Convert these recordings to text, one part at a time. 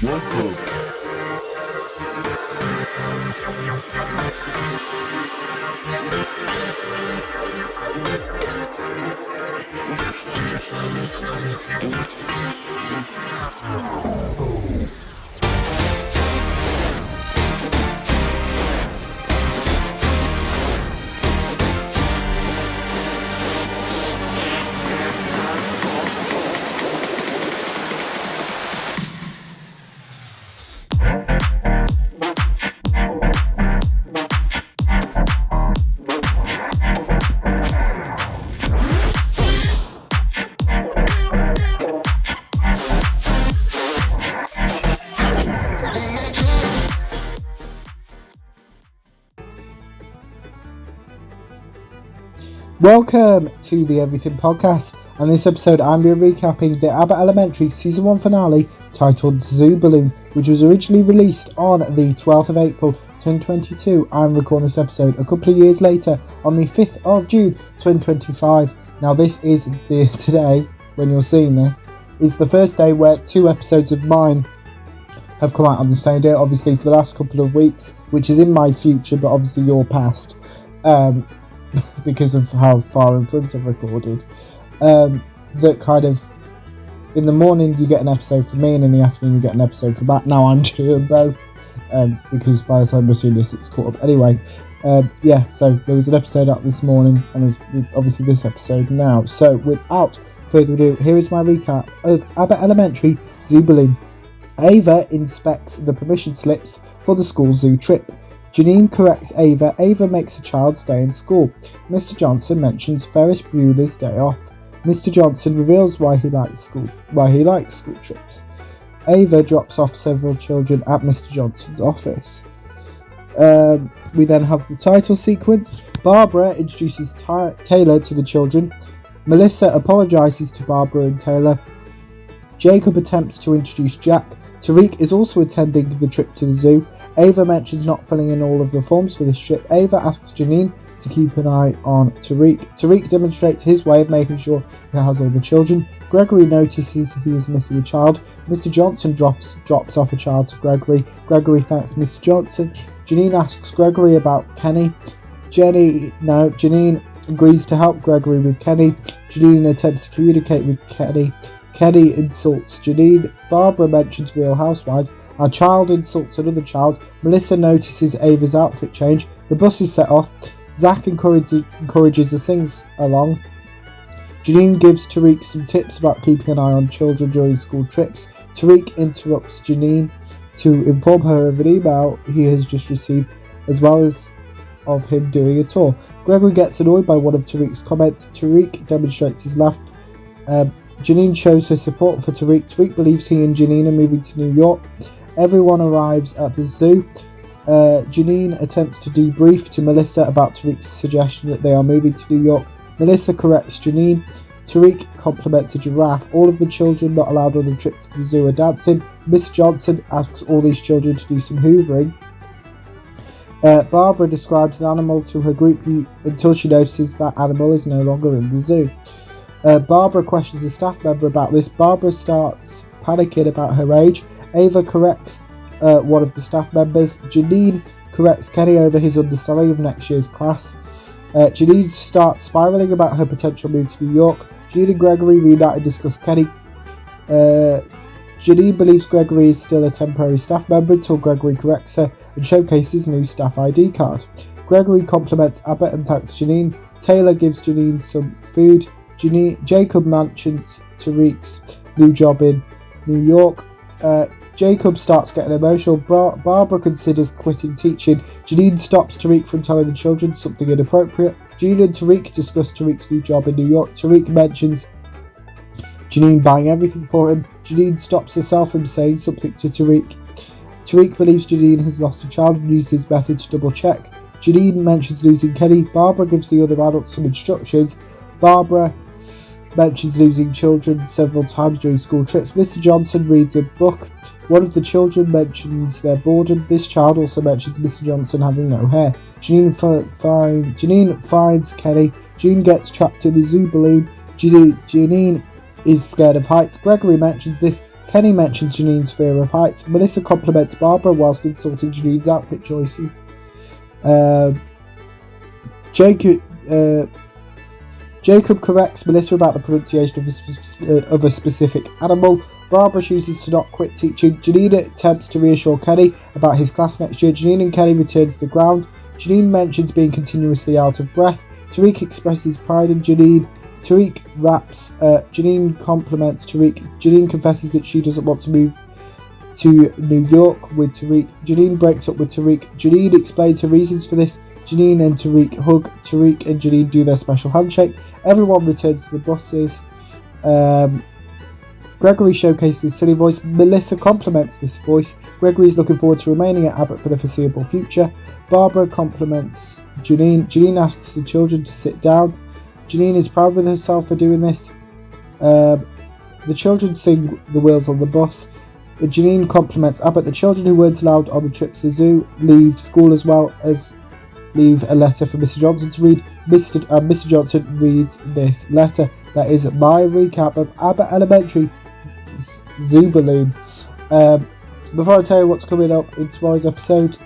Welcome. Welcome to the Everything Podcast, and this episode I'm going to be recapping the Abbott Elementary Season 1 finale titled Zoo Balloon, which was originally released on the 12th of April 2022. I'm recording this episode a couple of years later on the 5th of June 2025. Now this is today, when you're seeing this, is the first day where 2 episodes of mine have come out on the same day, obviously for the last couple of weeks, which is in my future, but obviously your past. Because of how far in front I've recorded, that kind of in the morning you get an episode from me and in the afternoon you get an episode from Matt. Now I'm doing both because by the time we're seeing this it's caught up anyway. So there was an episode out this morning and there's obviously this episode now. So without further ado, here is my recap of Abbott Elementary Zoo Balloon. Ava inspects the permission slips for the school zoo trip. Janine corrects Ava. Ava makes a child stay in school. Mr. Johnson mentions Ferris Bueller's Day Off. Mr. Johnson reveals why he likes school trips. Ava drops off several children at Mr. Johnson's office. We then have the title sequence. Barbara introduces Taylor to the children. Melissa apologises to Barbara and Taylor. Jacob attempts to introduce Jack. Tariq is also attending the trip to the zoo. Ava mentions not filling in all of the forms for this trip. Ava asks Janine to keep an eye on Tariq. Tariq demonstrates his way of making sure he has all the children. Gregory notices he is missing a child. Mr. Johnson drops off a child to Gregory. Gregory thanks Mr. Johnson. Janine asks Gregory about Kenny. Janine agrees to help Gregory with Kenny. Janine attempts to communicate with Kenny. Kenny insults Janine. Barbara mentions Real Housewives. Our child insults another child. Melissa notices Ava's outfit change. The bus is set off. Zach encourages the sing-along. Janine gives Tariq some tips about keeping an eye on children during school trips. Tariq interrupts Janine to inform her of an email he has just received, as well as of him doing a tour. Gregory gets annoyed by one of Tariq's comments. Tariq demonstrates his laugh. Janine shows her support for Tariq. Tariq believes he and Janine are moving to New York. Everyone arrives at the zoo. Janine attempts to debrief to Melissa about Tariq's suggestion that they are moving to New York. Melissa corrects Janine. Tariq compliments a giraffe. All of the children not allowed on the trip to the zoo are dancing. Miss Johnson asks all these children to do some hoovering. Barbara describes an animal to her group until she notices that animal is no longer in the zoo. Barbara questions a staff member about this. Barbara starts panicking about her age. Ava corrects one of the staff members. Janine corrects Kenny over his understanding of next year's class. Janine starts spiraling about her potential move to New York. Janine and Gregory reunite and discuss Kenny. Janine believes Gregory is still a temporary staff member until Gregory corrects her and showcases his new staff ID card. Gregory compliments Abbott and thanks Janine. Taylor gives Janine some food. Jacob mentions Tariq's new job in New York. Jacob starts getting emotional. Barbara considers quitting teaching. Janine stops Tariq from telling the children something inappropriate. Janine and Tariq discuss Tariq's new job in New York. Tariq mentions Janine buying everything for him. Janine stops herself from saying something to Tariq. Tariq believes Janine has lost a child and uses his method to double check. Janine mentions losing Kenny. Barbara gives the other adults some instructions. Barbara mentions losing children several times during school trips. Mr. Johnson reads a book. One of the children mentions their boredom. This child also mentions Mr. Johnson having no hair. Janine finds Kenny. Janine gets trapped in the zoo balloon. Janine is scared of heights. Gregory mentions this. Kenny mentions Janine's fear of heights. Melissa compliments Barbara whilst insulting Janine's outfit choices. Jacob corrects Melissa about the pronunciation of a specific animal. Barbara chooses to not quit teaching. Janine attempts to reassure Kenny about his class next year. Janine and Kenny return to the ground. Janine mentions being continuously out of breath. Tariq expresses pride in Janine. Tariq raps. Janine compliments Tariq. Janine confesses that she doesn't want to move to New York with Tariq. Janine breaks up with Tariq. Janine explains her reasons for this. Janine and Tariq hug. Tariq and Janine do their special handshake. Everyone returns to the buses. Gregory showcases his silly voice. Melissa compliments this voice. Gregory is looking forward to remaining at Abbott for the foreseeable future. Barbara compliments Janine. Janine asks the children to sit down. Janine is proud with herself for doing this. The children sing The Wheels on the Bus. Janine compliments Abbott. The children who weren't allowed on the trip to the zoo leave school as well as leave a letter for Mr. Johnson to read. Mr. Johnson reads this letter. That is my recap of Abbott Elementary Zoo Balloon. Before I tell you what's coming up in tomorrow's episode,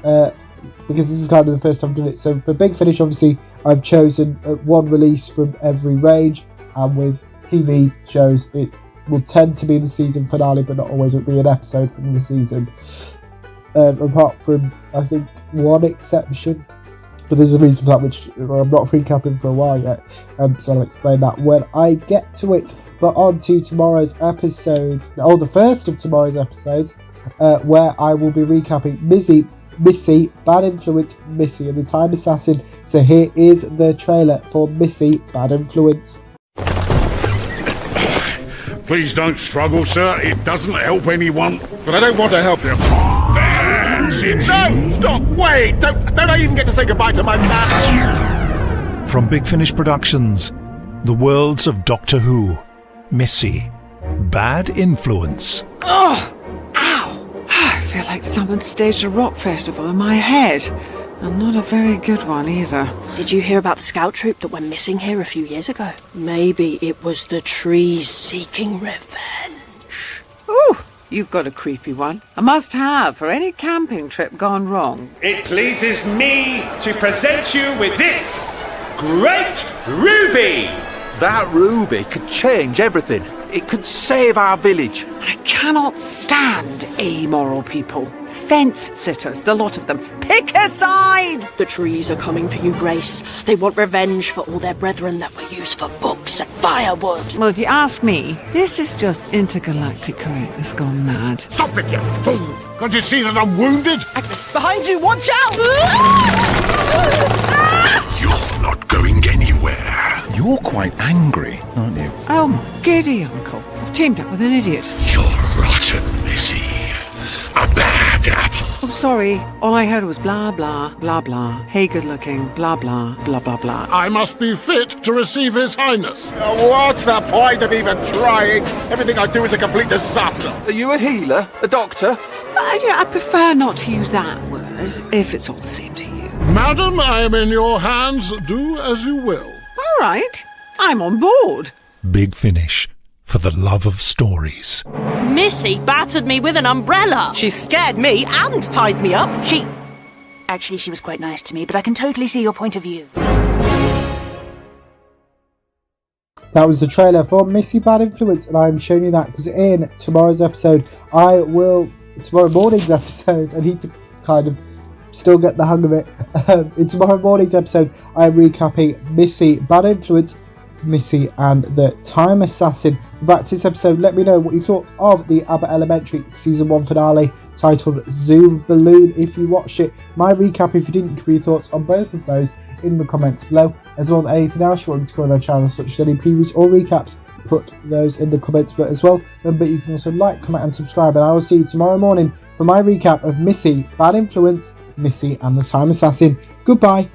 because this is kind of the first time I've done it, so for Big Finish, obviously I've chosen one release from every range, and with TV shows it will tend to be the season finale, but not always. It will be an episode from the season, apart from I think one exception, but there's a reason for that which I'm not recapping for a while yet, so I'll explain that when I get to it. But on to tomorrow's episode, the first of tomorrow's episodes, where I will be recapping Missy, Bad Influence, Missy and the Time Assassin. So here is the trailer for Missy, Bad Influence. Please don't struggle, sir. It doesn't help anyone. But I don't want to help you. That's it. No! Stop! Wait! Don't I even get to say goodbye to my cat? From Big Finish Productions, the worlds of Doctor Who, Missy, Bad Influence. Oh! Ow! I feel like someone staged a rock festival in my head. And not a very good one either. Did you hear about the scout troop that went missing here a few years ago? Maybe it was the trees seeking revenge. Ooh, you've got a creepy one. A must-have for any camping trip gone wrong. It pleases me to present you with this great ruby. That ruby could change everything. It could save our village. I cannot stand amoral people. Fence sitters, the lot of them. Pick a side! The trees are coming for you, Grace. They want revenge for all their brethren that were used for books and firewood. Well, if you ask me, this is just intergalactic correctness gone mad. Stop it, you fool! Can't you see that I'm wounded? Behind you, watch out! You're not going anywhere. You're quite angry, aren't you? Oh, giddy uncle. I've teamed up with an idiot. You're rotten, Missy. A bad apple. Oh, sorry. All I heard was blah, blah, blah, blah. Hey, good looking, blah, blah, blah, blah, blah. I must be fit to receive His Highness. What's the point of even trying? Everything I do is a complete disaster. Are you a healer? A doctor? I prefer not to use that word, if it's all the same to you. Madam, I am in your hands. Do as you will. All right. I'm on board. Big Finish, for the love of stories. Missy battered me with an umbrella. She scared me and tied me up. Actually, she was quite nice to me, but I can totally see your point of view. That was the trailer for Missy, Bad Influence, and I'm showing you that because in tomorrow's episode, tomorrow morning's episode, I need to kind of still get the hang of it. In tomorrow morning's episode, I am recapping Missy, Bad Influence, Missy and the Time Assassin. Back to this episode, let me know what you thought of the Abbott Elementary Season 1 finale titled Zoo Balloon if you watched it. My recap if you didn't, give me your thoughts on both of those in the comments below. As well as anything else you want me to cover on their channel, such as any previews or recaps, put those in the comments below as well. Remember, you can also like, comment and subscribe, and I will see you tomorrow morning for my recap of Missy, Bad Influence, Missy and the Time Assassin. Goodbye.